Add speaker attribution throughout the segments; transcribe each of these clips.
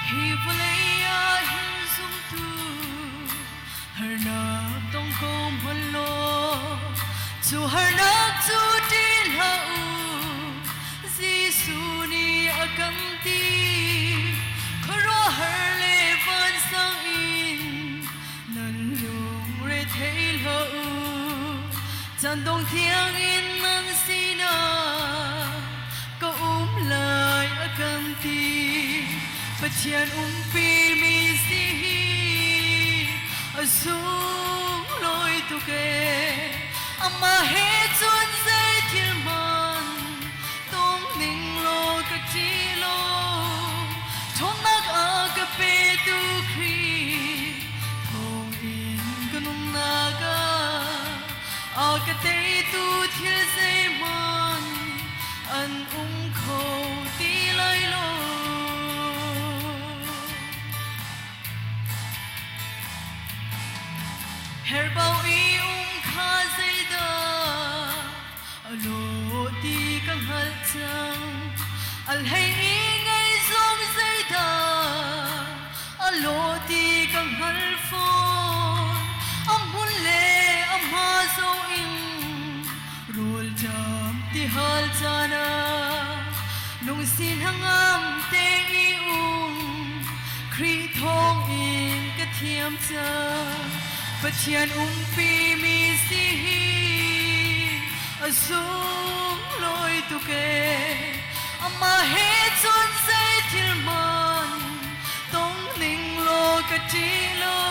Speaker 1: Himalaya hilsum tu harna tong kom halo chu harna chu tin hau Giêsu ni akamti kharo harle van sang in nan lung re thail hau chan dong thiang in nan sina ko lai akamti Pathian pi mi si asung loi tu ke ama he chun zai thil man tong ning lo ka ti lo thong nak a ka pe tu khri thong in kanum na ga a ka te tu thil zai man an kho ti lai lo her bao i kha zai da alo ti kang hal chang al hai i ngai zong zai da alo ti kang hal fo am hun le am ha zo in rul jam ti hal chana nung sin hangam te i khri thong in ka thiam cha Pathian pi mi si asung loi tu ke ama he chun zai thil man tong ning lo ka ti lo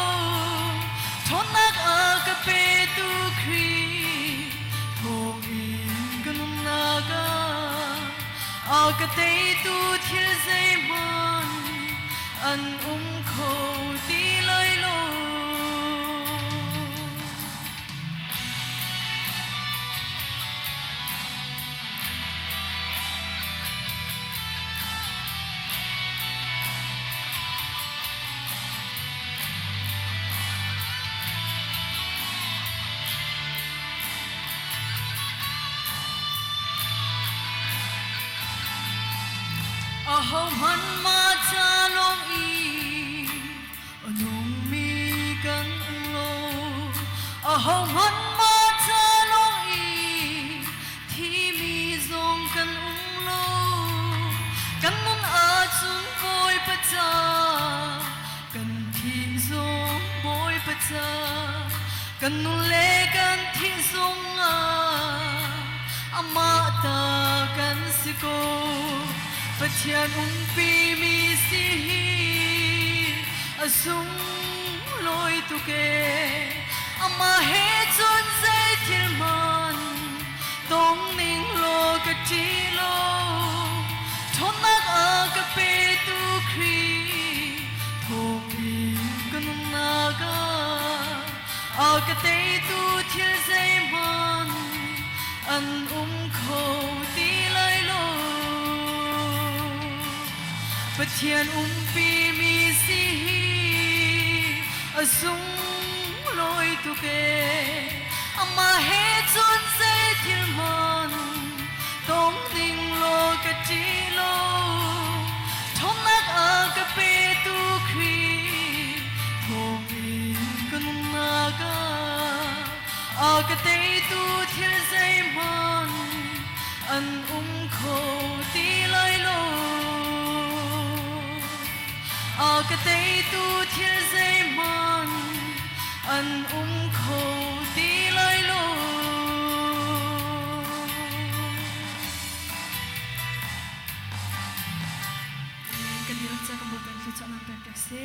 Speaker 1: thon nak a ka pe tu khri thong in kanum na ga a ka te tu thil zai man an kho ti lai lo Ahom han ma cha long i anong mi kan lo Ahom han ma cha long i thi mi zong kan lo kan mun a chung boy pa cha kan thi zong boy pa cha kan nu le kan thi zong a ama ta kan si ko Pathian pi mi si asung loi tu ke ama he chun zai thil man tong ning lo ka ti lo thon nak a ka pe tu khri thong in kanum na ga a ka te tu thil zai man an kho ti lai lo Pathian pi mi si asung loi tu ke ama he chun zai thil man tong ding lo ka ti lo thong nak a ka pe tu khri thong in kanum na ga a ka te tu thil zai man an kho ti lai lo a ka te tu thil zai man an kho ti lai lo kan dirang cha ka mo kan chu cha na pe se